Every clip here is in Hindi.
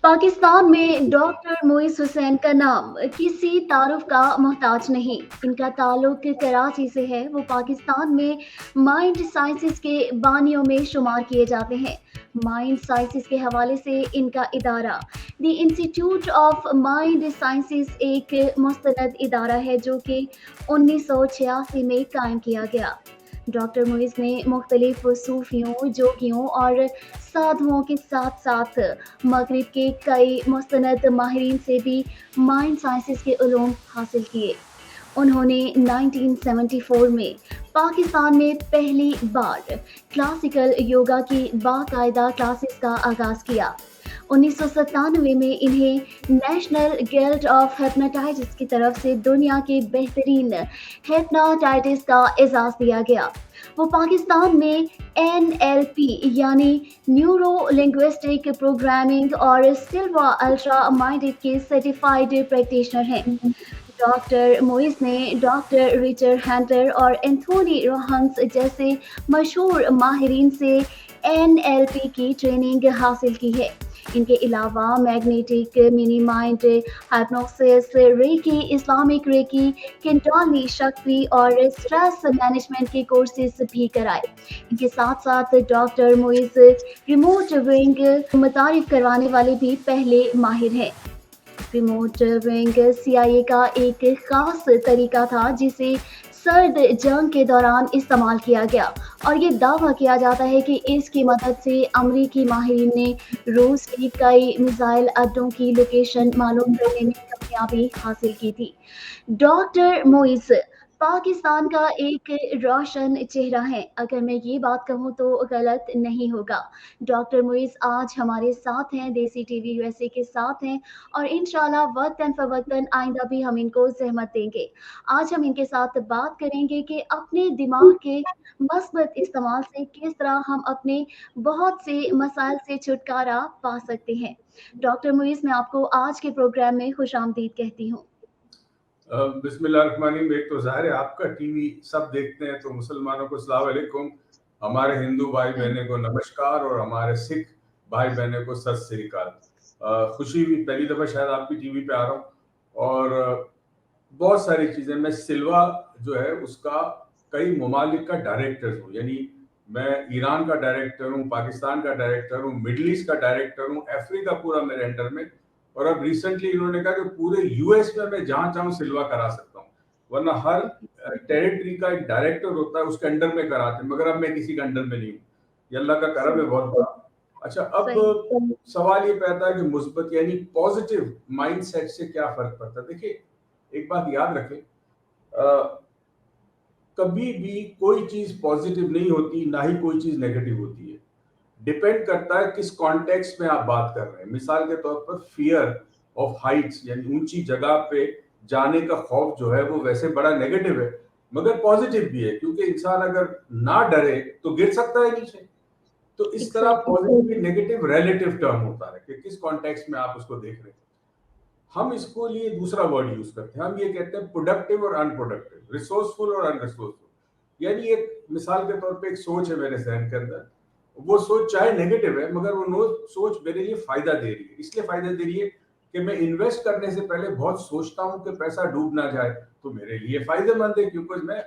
पाकिस्तान में डॉक्टर मोइस हुसैन का नाम किसी तारुफ का मोहताज नहीं। इनका ताल्लुक कराची से है। वो पाकिस्तान में माइंड साइंसेस के बानियों में शुमार किए जाते हैं। माइंड साइंसेस के हवाले से इनका इदारा the institute of mind sciences एक मुस्तनद इदारा है जो कि 1986 में कायम किया गया। डॉक्टर मुइज़ ने मुख्तलिफ सूफियों, जोगियों और साधुओं के साथ साथ मगरिब के कई मुस्तनद माहिरीन से भी माइंड साइंसेस के उलूम हासिल किए। उन्होंने 1974 में पाकिस्तान में पहली बार क्लासिकल योगा की बाकायदा क्लासेस का आगाज़ किया। 1997 में इन्हें नेशनल गिल्ड ऑफ हिप्नोटाइटिस की तरफ से दुनिया के बेहतरीन हिप्नोटाइटिस का एजाज़ दिया गया। वो पाकिस्तान में NLP यानी न्यूरो लिंग्विस्टिक प्रोग्रामिंग और सिल्वा अल्ट्रा माइंडेड के सर्टिफाइड प्रैक्टिशनर हैं। डॉक्टर मोइस ने डॉक्टर रिचर्ड हंटर और एंथोनी रोहन्स जैसे मशहूर माहिरीन से NLP की ट्रेनिंग हासिल की है। इनके अलावा magnetic mini mind hypnosis, reiki, Islamic reiki, किंटोनी शक्ति और स्ट्रेस मैनेजमेंट के कोर्सेज भी कराए। इनके साथ साथ डॉक्टर मोइस रिमोट विंग मुतारिफ करवाने वाले भी पहले माहिर हैं। रिमोट विंग CIA का एक खास तरीका था जिसे सर्द जंग के दौरान इस्तेमाल किया गया और ये दावा किया जाता है कि इसकी मदद से अमरीकी माहिरीन ने रूस के कई मिसाइल अड्डों की लोकेशन मालूम करने में कामयाबी हासिल की थी। डॉक्टर मोइस पाकिस्तान का एक रोशन चेहरा है। अगर मैं ये बात कहूँ तो गलत नहीं होगा। डॉक्टर मुइज़ आज हमारे साथ हैं, देसी टीवी USA के साथ हैं और इंशाल्लाह वक्तन फवक्तन आइंदा भी हम इनको ज़हमत देंगे। आज हम इनके साथ बात करेंगे कि अपने दिमाग के मस्बत इस्तेमाल से किस तरह हम अपने बहुत से मसाइल से छुटकारा पा सकते हैं। डॉक्टर मुइज़, मैं आपको आज के प्रोग्राम में खुशामदीद कहती हूँ। बिस्मिल्लाहिर्रहमानिर्रहीम। एक तो ज़ाहिर है आपका टीवी सब देखते हैं, तो मुसलमानों को अस्सलाम वालेकुम, हमारे हिंदू भाई बहनों को नमस्कार और हमारे सिख भाई बहनों को सत श्री अकाल। खुशी हुई, पहली दफ़ा शायद आपकी टीवी पे आ रहा हूँ और बहुत सारी चीज़ें। मैं सिल्वा जो है उसका कई ममालिक का डायरेक्टर हूँ, यानी मैं ईरान का डायरेक्टर हूँ, पाकिस्तान का डायरेक्टर हूँ, मिडल ईस्ट का डायरेक्टर हूँ, अफ्रीका पूरा मेरे अंडर में। और अब रिसेंटली इन्होंने कहा कि पूरे US में मैं जहां चाहूं सिल्वा करा सकता हूं, वरना हर टेरिटरी का एक डायरेक्टर होता है, उसके अंडर में कराते हैं, मगर अब मैं किसी के अंडर में नहीं हूँ। ये अल्लाह का करम है बहुत बड़ा। अच्छा, अब सवाल ये पैदा है कि मुस्बत यानी पॉजिटिव माइंडसेट से क्या फर्क पड़ता है। देखिए, एक बात याद रखें, कभी भी कोई चीज पॉजिटिव नहीं होती, ना ही कोई चीज नेगेटिव होती है। डिपेंड करता है किस कॉन्टेक्स्ट में आप बात कर रहे हैं। मिसाल के तौर पर फियर ऑफ हाइट्स यानी ऊंची जगह पे जाने का खौफ जो है वो वैसे बड़ा नेगेटिव है, मगर पॉजिटिव भी है, क्योंकि इंसान अगर ना डरे तो गिर सकता है नीचे। तो इस तरह पॉजिटिव नेगेटिव रिलेटिव टर्म होता है कि किस कॉन्टेक्स्ट में आप उसको देख रहे हैं। हम इसको लिए दूसरा वर्ड यूज करते हैं, हम ये कहते हैं प्रोडक्टिव और अनप्रोडक्टिव, रिसोर्सफुल और अनरिसोर्सफुल। यानी एक मिसाल के तौर पे एक सोच है मेरे जहन के अंदर, वो सोच चाहे नेगेटिव है मगर वो सोच मेरे लिए फायदा दे रही है। इसलिए फायदा दे रही है कि मैं इन्वेस्ट करने से पहले बहुत सोचता हूं कि पैसा डूब ना जाए, तो मेरे लिए फायदेमंद है क्योंकि मैं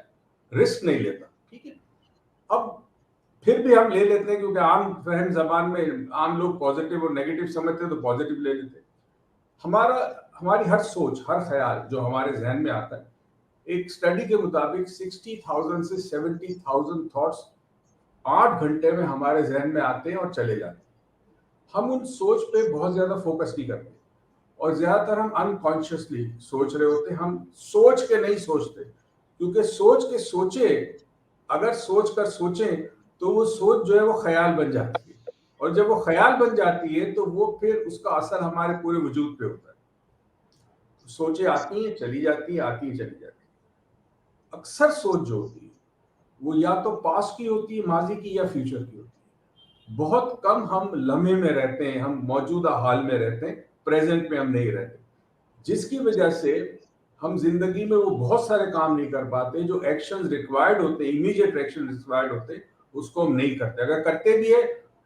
रिस्क नहीं लेता। ठीक है, अब फिर भी हम ले लेते हैं क्योंकि आम फहम जबान में आम लोग पॉजिटिव और नेगेटिव समझते हैं, तो पॉजिटिव ले लेते हैं। हमारी हर सोच, हर ख्याल जो हमारे जहन में आता है, एक स्टडी के मुताबिक 60,000 से 70,000 थॉट्स 8 घंटे में हमारे जहन में आते हैं और चले जाते हैं। हम उन सोच पे बहुत ज्यादा फोकस नहीं करते और ज्यादातर हम अनकॉन्शियसली सोच रहे होते हैं। हम सोच के नहीं सोचते, क्योंकि सोच के सोचे, अगर सोच कर सोचें तो वो सोच जो है वो ख्याल बन जाती है, और जब वो ख्याल बन जाती है तो वो फिर उसका असर हमारे पूरे वजूद पे होता है। सोचे आती हैं, चली जाती हैं, आती हैं, चली जाती हैं। अक्सर सोच जो होती है वो या तो पास्ट की होती है, माजी की, या फ्यूचर की होती है। बहुत कम हम लम्हे में रहते हैं, हम मौजूदा हाल में रहते हैं, प्रेजेंट में हम नहीं रहते, जिसकी वजह से हम जिंदगी में वो बहुत सारे काम नहीं कर पाते जो एक्शंस रिक्वायर्ड होते हैं, इमीडिएट एक्शन रिक्वायर्ड होते हैं, उसको हम नहीं करते। अगर करते भी है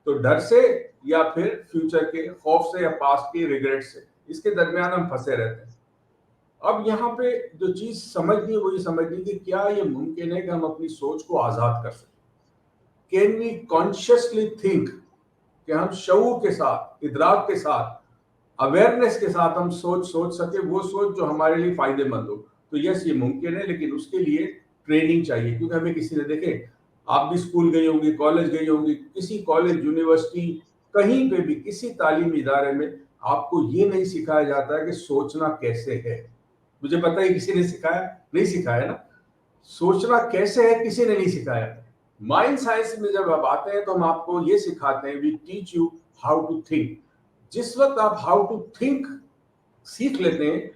तो डर से या फिर फ्यूचर के खौफ से या पास्ट के रिग्रेट से, इसके दरमियान हम फंसे रहते हैं। अब यहाँ पे जो चीज समझनी है वो ये समझनी कि क्या ये मुमकिन है कि हम अपनी सोच को आजाद कर सकें। कैन वी कॉन्शियसली थिंक, कि हम शऊर के साथ, इदराक के साथ, अवेयरनेस के साथ हम सोच सके वो सोच जो हमारे लिए फायदेमंद हो। तो यस, ये मुमकिन है, लेकिन उसके लिए ट्रेनिंग चाहिए। क्योंकि हमें किसी ने, देखे आप भी स्कूल गई होंगी, कॉलेज गई होंगी, किसी कॉलेज, यूनिवर्सिटी, कहीं पे भी किसी तालीमी इदारे में आपको ये नहीं सिखाया जाता है कि सोचना कैसे है। मुझे पता है किसी ने सिखाया, नहीं सिखाया ना। सोचना कैसे है किसी ने नहीं सिखाया। माइंड साइंस में जब आप आते हैं तो हम आपको ये सिखाते हैं, we teach you how to think. जिस वक्त आप हाउ टू थिंक सीख लेते हैं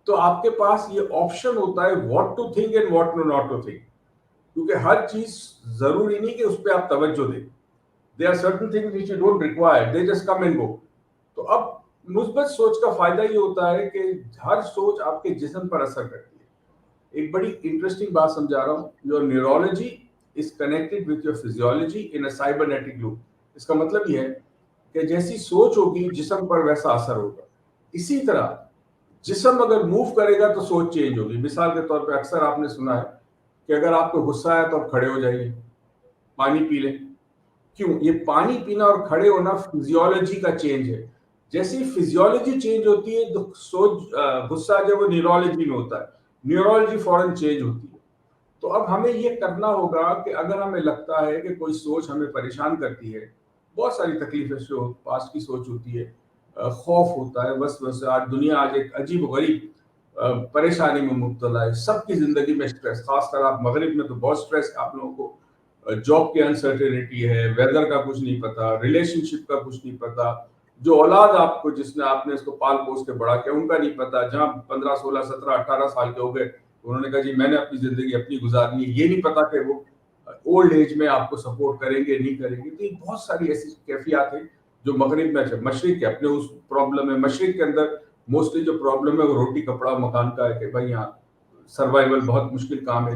तो आपके पास ये ऑप्शन होता है what to think and what not to think. क्योंकि हर चीज जरूरी नहीं कि उस पर आप तवज्जो दें। There are certain things which you don't require, they just come and go. तो अब मुस्बत सोच का फायदा ये होता है कि हर सोच आपके जिस्म पर असर करती है। एक बड़ी इंटरेस्टिंग बात समझा रहा हूँ, your neurology is connected with your physiology in a cybernetic loop. इसका मतलब ये है कि जैसी सोच होगी जिस्म पर वैसा असर होगा। इसी तरह जिस्म अगर मूव करेगा तो सोच चेंज होगी। मिसाल के तौर पे अक्सर आपने सुना है कि अगर आपको गुस्सा आया तो आप खड़े हो जाइए, पानी पी लें। क्यों? ये पानी पीना और खड़े होना फिजियोलॉजी का चेंज है। जैसी फिजियोलॉजी चेंज होती है तो सोच, गुस्सा जो वो न्यूरोलॉजी में होता है, न्यूरोलॉजी फौरन चेंज होती है। तो अब हमें ये करना होगा कि अगर हमें लगता है कि कोई सोच हमें परेशान करती है, बहुत सारी तकलीफें जो पास्ट की सोच होती है, खौफ होता है, बस आज दुनिया आज एक अजीब गरीब परेशानी में मुब्तला है। सबकी जिंदगी में स्ट्रेस, खासकर आप मगरिब में तो बहुत स्ट्रेस है आप लोगों को। जॉब की अनसर्टेनिटी है, वेदर का कुछ नहीं पता, रिलेशनशिप का कुछ नहीं पता, जो औलाद आपको जिसने आपने इसको पाल पोस के बड़ा किया उनका नहीं पता। जहाँ 15 16 17 18 साल के हो गए उन्होंने कहा जी मैंने अपनी जिंदगी अपनी गुजारनी है, ये नहीं पता कि वो ओल्ड एज में आपको सपोर्ट करेंगे नहीं करेंगे। तो ये बहुत सारी ऐसी कैफियत है जो मगरिब में, मशरिक के अपने उस प्रॉब्लम है। मशरिक के अंदर मोस्टली जो प्रॉब्लम है वो रोटी कपड़ा मकान का है कि भाई यहाँ सर्वाइवल बहुत मुश्किल काम है,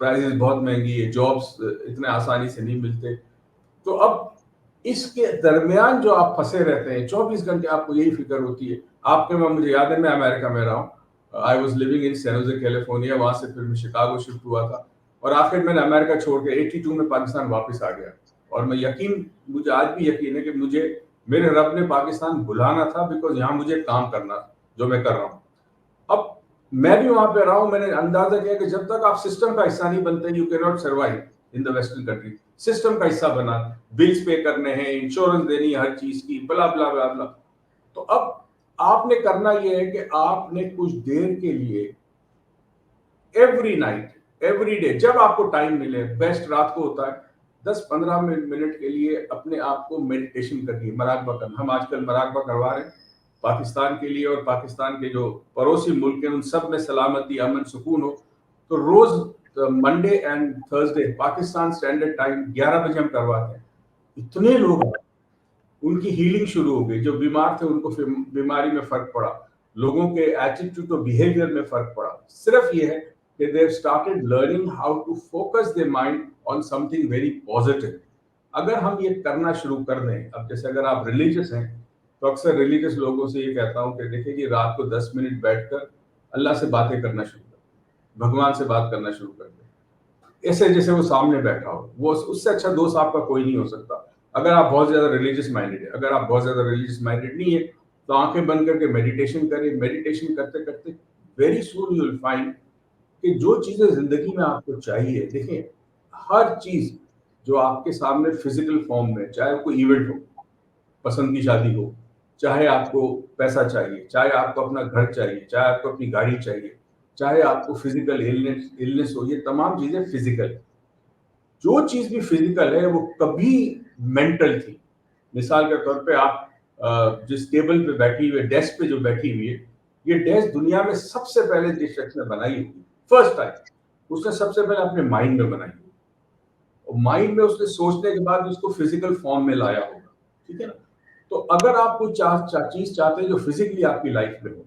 प्राइजेस बहुत महंगी है, जॉब्स इतने आसानी से नहीं मिलते। तो अब इसके दरमियान जो आप फंसे रहते हैं 24 घंटे, आपको यही फिक्र होती है। आपके में मुझे याद है मैं अमेरिका में रहा हूँ, I was living in San Jose California, वहां से फिर मैं शिकागो शिफ्ट हुआ था और आखिर मैंने अमेरिका छोड़ के 82 में पाकिस्तान वापस आ गया। और मैं मुझे आज भी यकीन है कि मुझे मेरे रब ने पाकिस्तान बुलाना था, बिकॉज यहाँ मुझे काम करना था जो मैं कर रहा हूँ। अब मैं भी वहां पे रहा हूं, मैंने अंदाजा किया कि जब तक आप सिस्टम का हिस्सा नहीं बनते you can not survive in the western country. System का हिस्सा बना, बिल्स पे करने हैं, इंश्योरेंस देनी है हर चीज की, बला बला बला बला। तो अब आपने करना यह है कि आपने कुछ देर के लिए एवरी नाइट एवरी डे जब आपको टाइम मिले, बेस्ट रात को होता है, 10-15 मिनट के लिए अपने आप को मेडिटेशन करनी है, मराकबा करना। हम आजकल मराकबा करवा रहे हैं पाकिस्तान के लिए, और पाकिस्तान के जो पड़ोसी मुल्क हैं उन सब में सलामती अमन सुकून हो। तो रोज Monday and Thursday Pakistan standard time 11 बजे हम करवाते हैं। इतने लोग, उनकी हीलिंग शुरू हो गई, जो बीमार थे उनको बीमारी में फर्क पड़ा, लोगों के एटीट्यूड और बिहेवियर में फर्क पड़ा। सिर्फ ये है कि they started learning how to focus their mind on something very positive. अगर हम ये करना शुरू कर दें, अब जैसे अगर आप रिलीजियस हैं तो अक्सर रिलीजियस लोगों से ये कहता हूँ कि देखिए जी रात को 10 मिनट बैठकर अल्लाह से बातें करना शुरू कर, भगवान से बात करना शुरू कर दें, ऐसे जैसे वो सामने बैठा हो। वो उससे अच्छा दोस्त आपका कोई नहीं हो सकता। अगर आप बहुत ज्यादा रिलीजियस माइंडेड है, अगर आप बहुत ज्यादा रिलीजियस माइंडेड नहीं है तो आंखें बंद करके मेडिटेशन करें। मेडिटेशन करते करते very soon you will find कि जो चीजें जिंदगी में आपको चाहिए, देखिए हर चीज जो आपके सामने फिजिकल फॉर्म में, चाहे कोई इवेंट हो, पसंद की शादी हो, चाहे आपको पैसा चाहिए, चाहे आपको अपना घर चाहिए, चाहे आपको अपनी गाड़ी चाहिए, चाहे आपको फिजिकल इलनेस हो, ये तमाम चीजें फिजिकल है। जो चीज भी फिजिकल है वो कभी मेंटल थी। मिसाल के तौर पे आप जिस टेबल पे बैठी हुई है, डेस्क पे जो बैठी हुई है, ये डेस्क दुनिया में सबसे पहले जिस शख्स ने बनाई होगी, फर्स्ट टाइम उसने सबसे पहले अपने माइंड में बनाई होगी, और माइंड में उसने सोचने के बाद उसको फिजिकल फॉर्म में लाया होगा। ठीक है ना? तो अगर आप कोई चीज चाहते हैं जो फिजिकली आपकी लाइफ में हो,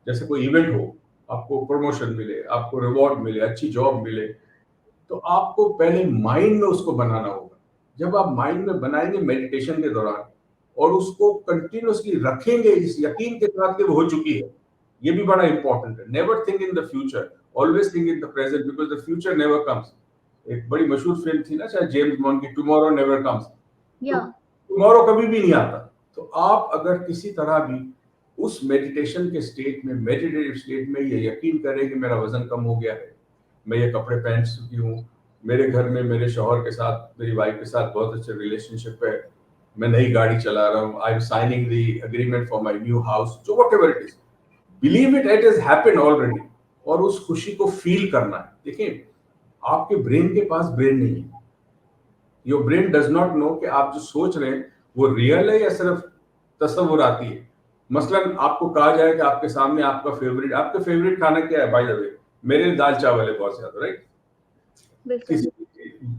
जैसे कोई इवेंट हो, आपको प्रमोशन मिले, आपको रिवॉर्ड मिले, अच्छी जॉब मिले, तो आपको पहले माइंड में उसको बनाना होगा। जब आप माइंड में बनाएंगे मेडिटेशन के दौरान और उसको कंटिन्यूअसली रखेंगे इस यकीन के साथ कि वो हो चुकी है, ये भी बड़ा इंपॉर्टेंट है। Never think in the future, always think in the present, because the future never comes. एक बड़ी मशहूर फिल्म थी ना शायद जेम्स बॉन्ड की, टुमारो नेवर कम्स। तो या टुमारो कभी भी नहीं आता। तो आप अगर किसी तरह भी उस मेडिटेशन के स्टेट में, मेडिटेटिव स्टेट में ये यकीन करें कि मेरा वजन कम हो गया है, मैं ये कपड़े पहन चुकी हूँ, मेरे घर में मेरे शौहर के साथ, मेरी वाइफ के साथ बहुत अच्छे रिलेशनशिप है, मैं नई गाड़ी चला रहा हूँ, I am signing the agreement for my new house, जो whatever it is, believe it is happened already. और उस खुशी को फील करना है। देखिए, आपके ब्रेन के पास ब्रेन नहीं है। Your brain does not know कि आप जो सोच रहे हैं वो रियल है या सिर्फ तस्वीर आती है। मसलन आपको कहा जाए कि आपके फेवरेट खाना क्या है, बाय द वे मेरे लिए दाल चावल है बहुत ज्यादा, राइट? बिल्कुल। किसी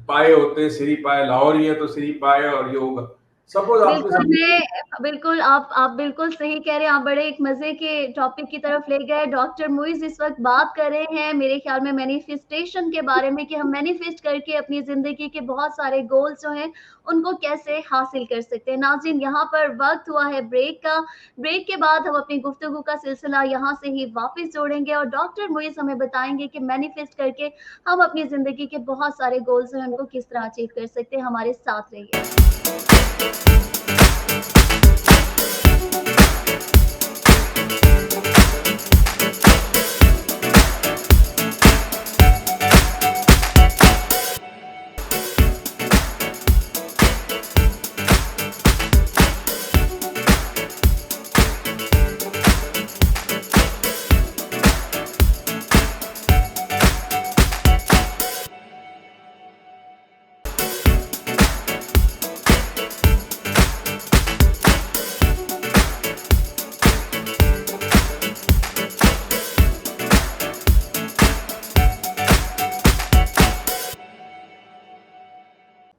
पाए होते हैं, सिरी पाए, लाहौरी है तो सिरी पाए और ये होगा। सपोज आपके बिल्कुल, सामने मैं बिल्कुल आप बिल्कुल सही कह रहे हैं, आप बड़े एक मज़े के टॉपिक की तरफ ले गए। डॉक्टर मुइज़ इस वक़्त बात कर रहे हैं मेरे ख़्याल में मैनिफेस्टेशन के बारे में कि हम मैनिफेस्ट करके अपनी ज़िंदगी के बहुत सारे गोल्स जो हैं, उनको कैसे हासिल कर सकते हैं। नाज़रीन, यहाँ पर वक़्त हुआ है ब्रेक का। ब्रेक के बाद हम अपनी गुफ्तगू का सिलसिला यहाँ से ही वापस जोड़ेंगे और डॉक्टर मुइज़ हमें बताएँगे कि मैनिफेस्ट करके हम अपनी ज़िंदगी के बहुत सारे गोल्स हैं, उनको किस तरह अचीव कर सकते हैं। हमारे साथ रहिए।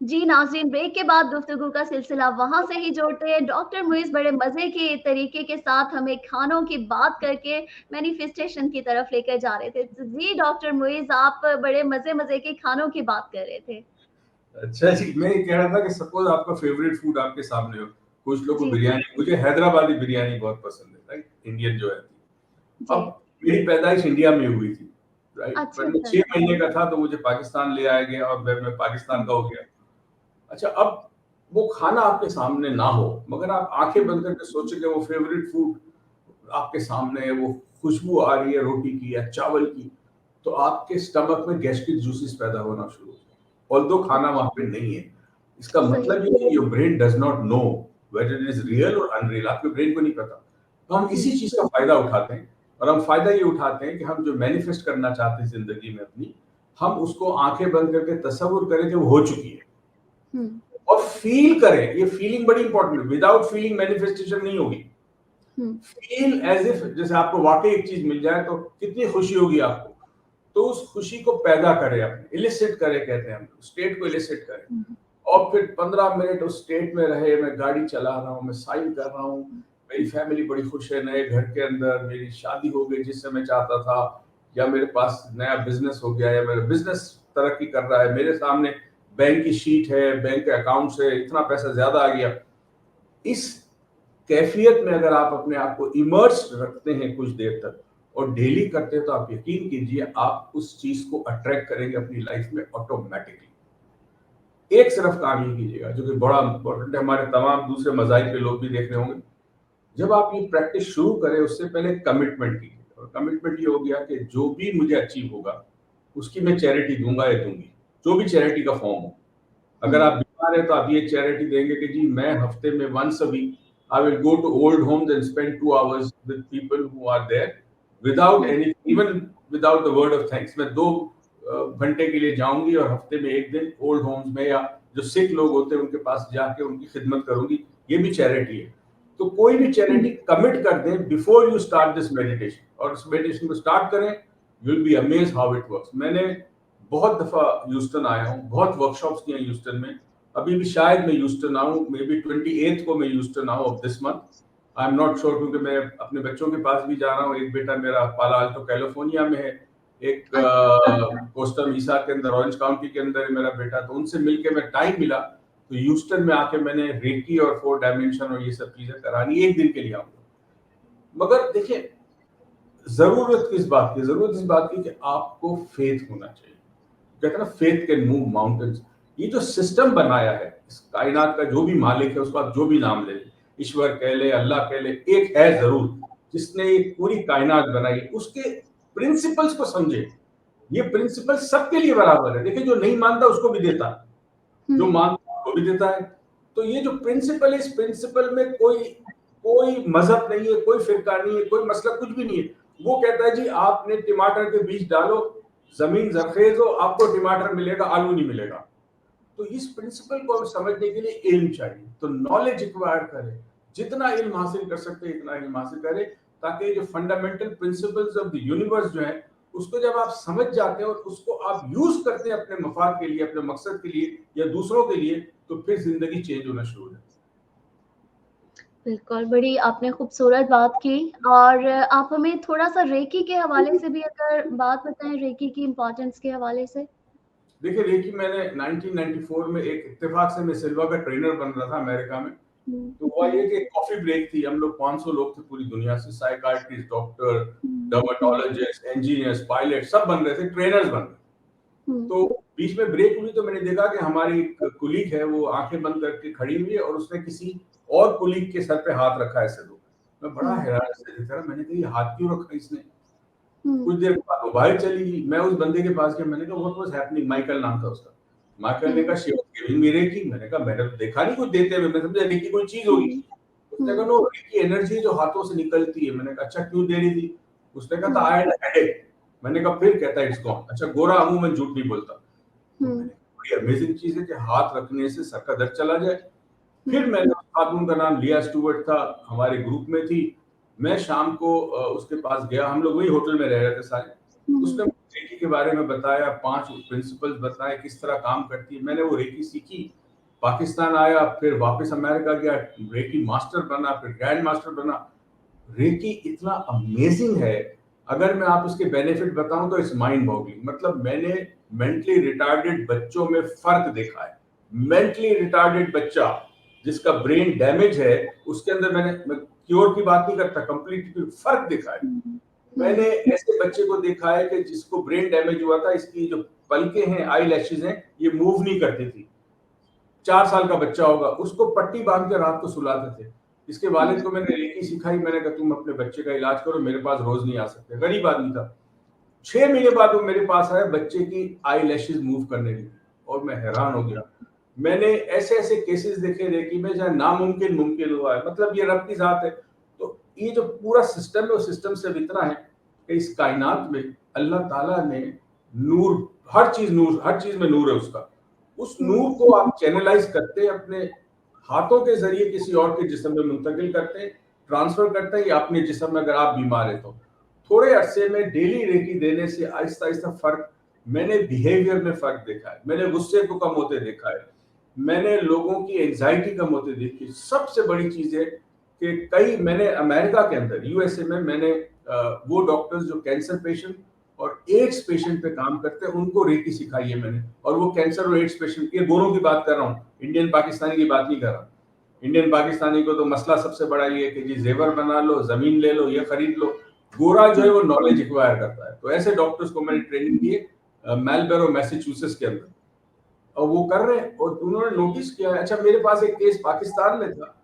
जी नाज़रीन, ब्रेक के बाद गुफ्तगू का सिलसिला वहाँ से ही जोड़ते हैं। डॉक्टर मुइज़ बड़े मज़े के तरीके के साथ हमें खानों की बात करके मैनिफेस्टेशन की तरफ लेकर जा रहे थे। जी डॉक्टर मुइज़, आप बड़े मज़े-मज़े के खानों की बात कर रहे थे। अच्छा जी, मैं ये कह रहा था कि सपोज आपका फेवरेट फूड आपके सामने हो। कुछ लोगों को जी, जी। बिरयानी, मुझे हैदराबादी बिरयानी बहुत पसंद है, राइट? इंडियन जो है। जी। अब मेरी पैदाइश इंडिया में हुई थी, राइट? अच्छा, पर मैं अच्छा, 6 अच्छा। महीने का था तो मुझे पाकिस्तान ले आया गया और फिर मैं पाकिस्तान हुँ, का हो गया। अच्छा, अब वो खाना आपके सामने ना हो, मगर आप आँखें हुँ, बंद करके सोचें कि वो फेवरेट फूड आपके सामने है, वो खुशबू आ रही है रोटी की या चावल की, तो आपके स्टमक में गैस्ट्रिक जूसेस पैदा होना शुरू हो जाए। ऑल्दो खाना वहाँ पे नहीं है। इसका सही। मतलब ये है your brain does not know whether it is real और अनरियल, आपके ब्रेन को नहीं पता। तो हम हुँ, इसी चीज़ का फ़ायदा उठाते हैं और हम फ़ायदा ये उठाते हैं कि हम जो मैनिफेस्ट करना चाहते हैं ज़िंदगी में अपनी, हम उसको आँखें बंद करके तसव्वुर करें कि वो हो चुकी है हुँ, और फ़ील करें। ये फीलिंग बड़ी इंपॉर्टेंट है, विदाउट फीलिंग मैनिफेस्टेशन नहीं होगी। हुँ, फील एज़ इफ जैसे आपको वाक़ई एक चीज़ मिल जाए तो कितनी खुशी होगी आपको। तो उस खुशी को पैदा करें अपने, इलिसिट करें कहते हैं हम, स्टेट को इलिसिट करें। हुँ, और फिर 15 मिनट उस स्टेट में रहे, मैं गाड़ी चला रहा हूँ, मैं साइन कर रहा हूँ, हुँ, मेरी फैमिली बड़ी खुश है, नए घर के अंदर, मेरी शादी हो गई जिससे मैं चाहता था, या मेरे पास नया बिज़नेस हो गया, या मेरा बिज़नेस तरक्की कर रहा है, मेरे सामने बैंक की शीट है, बैंक के अकाउंट से इतना पैसा ज़्यादा आ गया। इस कैफियत में अगर आप अपने आप को इमर्स रखते हैं कुछ देर तक और डेली करते हैं तो आप यकीन कीजिए आप उस चीज को अट्रैक्ट करेंगे अपनी लाइफ में ऑटोमेटिकली। एक सिर्फ काम ही कीजिएगा जो कि बड़ा इंपॉर्टेंट है, हमारे तमाम दूसरे मजाहिब के लोग भी देख रहे होंगे। जब आप ये प्रैक्टिस शुरू करें उससे पहले कमिटमेंट कीजिए, और कमिटमेंट ये हो गया कि जो भी मुझे अचीव होगा उसकी मैं चैरिटी दूंगा या दूंगी, जो भी चैरिटी का फॉर्म हो। हुँ, अगर आप बीमार हैं तो आप ये चैरिटी देंगे कि जी मैं हफ्ते में once a week I will go to old homes and spend 2 hours with people who are there without hmm, any, even without the word of thanks. मैं 2 घंटे के लिए जाऊंगी और हफ्ते में एक दिन ओल्ड होम्स में या जो सिक लोग होते हैं उनके पास जाके उनकी खिदमत करूंगी। ये भी चैरिटी है। तो कोई भी चैरिटी कमिट कर दें before you start this meditation, और इस मेडिटेशन को स्टार्ट करें, you will be amazed how it works. मैंने बहुत दफा ह्यूस्टन आया हूँ, बहुत वर्कशॉप्स किए हैं ह्यूस्टन में। अभी भी शायद मैं ह्यूस्टन आऊँ, मे बी 28 को मैं ह्यूस्टन आऊँ of this month, I am not sure, क्योंकि मैं अपने बच्चों के पास भी जा रहा हूँ। एक बेटा मेरा पाला अल्टो कैलिफोर्निया में है, एक अच्छा। कोस्टा मीसा के अंदर, ऑरेंज काउंटी के अंदर है मेरा बेटा, तो उनसे मिलके मैं टाइम मिला तो ह्यूस्टन में आके मैंने रेकी और 4 डायमेंशन और ये सब चीजें करानी, एक दिन के लिए आऊंगा। मगर देखिए, जरूरत किस बात की? जरूरत इस बात की कि आपको फेथ होना चाहिए। कहते हैं ना, फेथ कैन मूव माउंटेन्स। ये जो सिस्टम बनाया है इस कायनात का, जो भी मालिक है उसको आप जो भी नाम ले, ईश्वर कह ले, अल्लाह कह ले, एक है जरूर जिसने ये पूरी कायनात बनाई, उसके प्रिंसिपल्स को समझे। ये प्रिंसिपल सबके लिए बराबर है। देखिए, जो नहीं मानता उसको भी देता है, जो हुँ, मानता है उसको भी देता है। तो ये जो प्रिंसिपल है, इस प्रिंसिपल में कोई कोई मजहब नहीं है, कोई फिरका नहीं है, कोई मसला कुछ भी नहीं है। वो कहता है जी आपने टमाटर के बीज डालो, जमीन जरखेज हो, आपको टमाटर मिलेगा, आलू नहीं मिलेगा। तो इस प्रिंसिपल को हमें समझने के लिए इल्म चाहिए। तो नॉलेज एक्वायर करें, जितना इल्म हासिल कर सकते हैं इतना इल्म हासिल करें, ताकि जो fundamental principles of the universe जो है, उसको जब आप समझ जाते हैं और उसको आप यूज करते हैं अपने मफाद के लिए, अपने मकसद के लिए या दूसरों के लिए, तो फिर जिंदगी चेंज होना शुरू हो जाती है। बिल्कुल, बड़ी आपने खूबसूरत बात की और आप हमें थोड़ा-सा रेकी के हवाले से भी अगर बात बताएँ, रेकी की इम्पोर्टेंस के हवाले से? देखिए, रेकी मैंने 1994 में एक इत्तेफाक से मैं सिल्वा का ट्रेनर बन रहा था अमेरिका में। हुँ, तो हुआ हुँ, ये कि कॉफी ब्रेक थी, हम लोग 500 लोग थे पूरी दुनिया से, साइकाट्रिस्ट, डॉक्टर, हुँ, हुँ, डर्मेटोलॉजिस्ट, इंजीनियर्स, पायलट सब बन रहे थे, ट्रेनर्स बन रहे थे। हुँ, तो बीच में ब्रेक हुई तो मैंने देखा कि हमारी एक कुलीग है, वो आंखें बंद करके खड़ी हुई है और उसने किसी और कुलीग के सर पे हाथ रखा है ऐसे। दो मैं बड़ा हुँ, हैरान से देख रहा, मैंने कहा ये हाथ क्यों रखा इसने? हुँ, कुछ देर बाद वो बाहर चली गई। मैं उस बंदे के पास गया, मैंने कहा व्हाट वाज हैपनिंग? माइकल नाम था उसका। माइकल ने हुँ, कहा she was giving me reiki. मैंने कहा मैंने तो देखा नहीं कुछ देते हुए, मैं समझा रेकी कोई चीज होगी। हुँ, उसने कहा हुँ, नो, रेकी एनर्जी जो हाथों से निकलती है। मैंने कहा अच्छा क्यों दे रही थी? उसने कहा था हुँ, आई हैड अ हेडेक। मैंने कहा फिर? कहता इट्स गॉन। अच्छा, गोरा अमूमन झूठ नहीं बोलता। तो हुँ, मैंने कहा बड़ी अमेजिंग चीज है कि हाथ रखने से सर का दर्द चला जाए। फिर हुँ, मैंने उस खातून का नाम लिया स्टुअर्ट था, हमारे ग्रुप में थी। मैं शाम को उसके पास गया, हम लोग वही होटल में रह रहे थे सारे। हुँ, उसने मुझे रेकी के बारे में बताया, 5 प्रिंसिपल्स बताए किस तरह काम करती है। मैंने वो रेकी सीखी, पाकिस्तान आया, फिर वापस अमेरिका गया, रेकी मास्टर बना, फिर ग्रैंड मास्टर बना। रेकी इतना अमेजिंग है, अगर मैं आप उसके बेनिफिट बताऊं तो इट्स माइंड बॉगलिंग। मतलब मैंने मेंटली रिटार्डेड बच्चों में फर्क देखा है। मेंटली रिटार्डेड बच्चा जिसका ब्रेन डैमेज है, उसके अंदर मैं क्योर की बात नहीं करता, कंप्लीट फर्क देखा है। हुँ, मैंने हुँ, ऐसे बच्चे को देखा है कि जिसको ब्रेन डैमेज हुआ था, इसकी जो पलकें हैं, आई लैशेज हैं, ये मूव नहीं करती थी। 4 साल का बच्चा होगा, उसको पट्टी बांध के रात को सुलाते थे। इसके वालिद हुँ, को मैंने रेकी सिखाई, मैंने कहा तुम अपने बच्चे का इलाज करो, मेरे पास रोज नहीं आ सकते। गरीब आदमी था। 6 महीने बाद वो मेरे पास आया, बच्चे की आई लैशेज मूव करने लगी और मैं हैरान हो गया। मैंने ऐसे ऐसे केसेस देखे रेकी में जहाँ नामुमकिन मुमकिन हुआ है। मतलब ये रब की जात है। तो ये जो पूरा सिस्टम है, वो सिस्टम से इतना है कि इस कायनात में अल्लाह ताला ने नूर, हर चीज में नूर है उसका। उस हुँ, नूर को आप चैनलाइज करते हैं, अपने हाथों के जरिए किसी और के जिस्म में मुंतकिल करते हैं, ट्रांसफर करते हैं, या अपने जिस्म में अगर आप बीमार है तो थोड़े अरसे में डेली रेकी देने से आहिस्ता आहिस्ता फर्क, मैंने बिहेवियर में फर्क देखा है, मैंने गुस्से को कम होते देखा है, मैंने लोगों की एंजाइटी कम होते देखी। सबसे बड़ी चीज है कि कई मैंने अमेरिका के अंदर, यूएसए में मैंने वो डॉक्टर्स जो कैंसर पेशेंट और एड्स पेशेंट पे काम करते हैं, उनको रेकी सिखाई है मैंने। और वो कैंसर और एड्स पेशेंट, ये दोनों की बात कर रहा हूँ, इंडियन पाकिस्तानी की बात नहीं कर रहा। इंडियन पाकिस्तानी को तो मसला सबसे बड़ा ये है कि जी जेवर बना लो, जमीन ले लो, ये खरीद लो। गोरा जो है वो नॉलेज एक्वायर करता है। तो ऐसे डॉक्टर्स को मैंने ट्रेनिंग दी है मेलबर्न, मैसेच्यूसेट्स के अंदर, और वो कर रहे हैं। और उन्होंने नोटिस किया है। अच्छा, मेरे पास एक केस पाकिस्तान में था,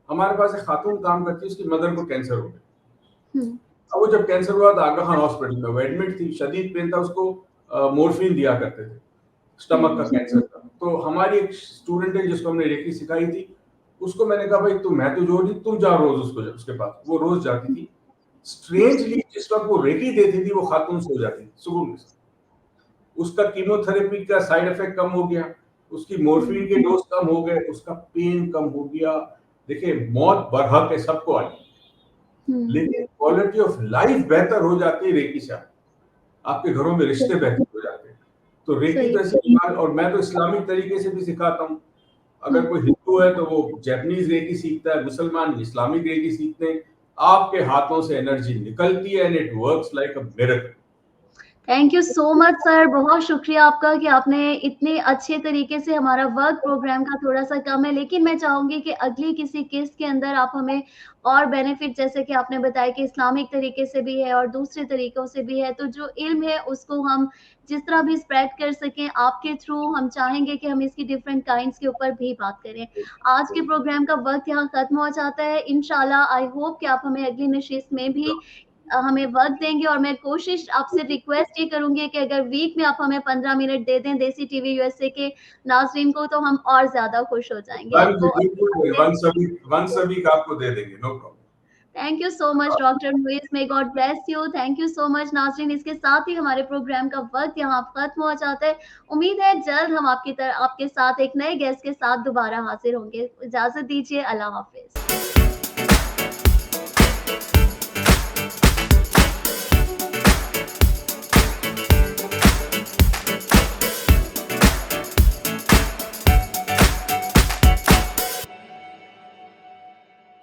हमारे पास एक खातून काम करती है, उसकी मदर को कैंसर हो गया। हुँ, अब वो जब कैंसर हुआ तो आगा खान हॉस्पिटल में वो एडमिट थी, शदीद पेन था उसको, मोर्फिन दिया करते थे, स्टमक का हुँ, कैंसर था। तो हमारी एक स्टूडेंट है जिसको हमने रेकी सिखाई थी, उसको मैंने कहा भाई तुम, मैं तो जो नहीं, तुम जाओ रोज उसको उसके पास। वो रोज जाती थी। स्ट्रेंजली जिस वक्त वो रेकी देती थी, वो खातून सो जाती थी सुकून से। उसका कीमोथेरेपी का साइड इफेक्ट कम हो गया, उसकी मोर्फिन के डोज कम हो गए, उसका पेन कम हो गया। देखिए, मौत बरहक है, सबको आई, हुँ, लेकिन क्वालिटी ऑफ लाइफ बेहतर हो जाती है रेकी से। आपके घरों में रिश्ते सही, बेहतर हो जाते हैं। तो रेकी सही, तो ऐसी बीमार, और मैं तो इस्लामिक तरीके से भी सिखाता हूँ। हुँ। अगर कोई हिंदू है तो वो जैपनीज रेकी सीखता है, मुसलमान इस्लामिक रेकी सीखते हैं। आपके हाथों से एनर्जी निकलती है and it works like a miracle. Thank you so much sir, बहुत शुक्रिया आपका कि आपने इतने अच्छे तरीके से हमारा वर्क प्रोग्राम का थोड़ा-सा कम है, लेकिन मैं चाहूँगी कि अगली किसी किस्त के अंदर आप हमें और बेनिफिट जैसे कि आपने बताया कि इस्लामिक तरीके से भी है और दूसरे तरीकों से भी है, तो जो इल्म है उसको हम जिस तरह भी स्प्रेड कर सकें आपके थ्रू हम चाहेंगे कि हम इसकी डिफरेंट काइंड्स के ऊपर भी बात करें। आज के प्रोग्राम का वक़्त यहाँ खत्म हो जाता है, इंशाल्लाह आई होप कि आप हमें अगली नशिस्त में भी हमें वक़्त देंगे और मैं कोशिश आपसे रिक्वेस्ट ये करूँगी कि अगर वीक में आप हमें 15 मिनट दे दें देसी टीवी यूएसए के नाज़रीन को तो हम और ज़्यादा खुश हो जाएँगे। हाँ जी, आपको बिल्कुल, वंस अ वीक आपको दे देंगे, no problem. Thank you so much doctor Muiz, may God bless you. Thank you so much नाज़रीन, इसके साथ ही हमारे प्रोग्राम का वक़्त यहाँ खत्म हो जाता है। उम्मीद है जल्द हम आपके साथ एक नए गेस्ट के साथ दोबारा हाज़िर होंगे। इजाज़त दीजिए, अल्लाह हाफ़िज़।